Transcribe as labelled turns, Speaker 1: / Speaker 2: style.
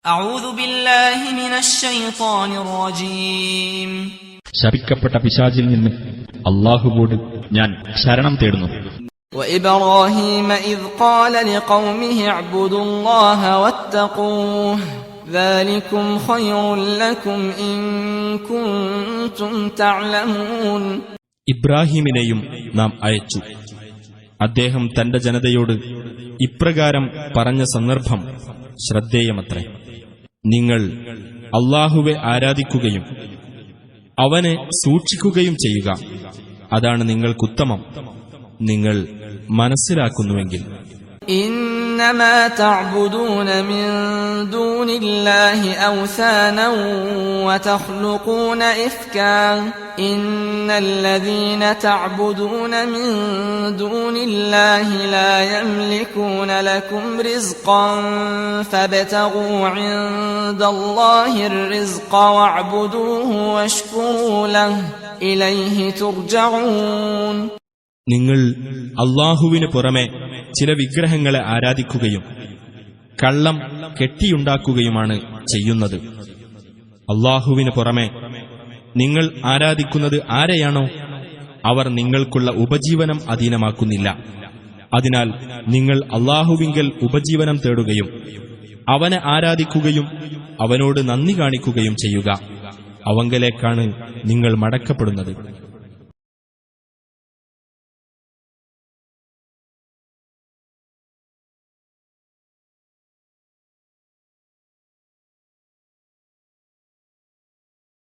Speaker 1: أعوذ بالله من الشيطان الرجيم
Speaker 2: ശപിക്കപ്പെട്ട പിശാചിൽ നിന്ന് അല്ലാഹുവോട് ഞാൻ ശരണം തേടുന്നു.
Speaker 1: وإبراهيم إذ قال لقومه اعبدوا الله واتقوه ذلكم خير لكم إن كنتم تعلمون.
Speaker 2: ഇബ്രാഹിമിനെയും നാം അയച്ചു. അദ്ദേഹം തന്റെ ജനതയോട് ഇപ്രകാരം പറഞ്ഞ സന്ദർഭം ശ്രദ്ധേയമത്രേ. നിങ്ങൾ അല്ലാഹുവെ ആരാധിക്കുകയും അവനെ സൂക്ഷിക്കുകയും ചെയ്യുക, അതാണ് നിങ്ങൾക്കുത്തമം, നിങ്ങൾ മനസ്സിലാക്കുന്നുവെങ്കിൽ.
Speaker 1: إنما تعبدون من دون الله أوثانا وتخلقون إفكا إن الذين تعبدون من دون الله لا يملكون لكم رزقا فابتغوا عند الله الرزق واعبدوه واشكروا له إليه ترجعون.
Speaker 2: നിങ്ങൾ അല്ലാഹുവിന് പുറമെ ചില വിഗ്രഹങ്ങളെ ആരാധിക്കുകയും കള്ളം കെട്ടിയുണ്ടാക്കുകയുമാണ് ചെയ്യുന്നത്. അല്ലാഹുവിന് പുറമെ നിങ്ങൾ ആരാധിക്കുന്നത് ആരെയാണോ അവർ നിങ്ങൾക്കുള്ള ഉപജീവനം അധീനമാക്കുന്നില്ല. അതിനാൽ നിങ്ങൾ അല്ലാഹുവിങ്കൽ ഉപജീവനം തേടുകയും അവനെ ആരാധിക്കുകയും അവനോട് നന്ദി കാണിക്കുകയും ചെയ്യുക. അവങ്കലേക്കാണ് നിങ്ങൾ മടക്കപ്പെടുന്നത്.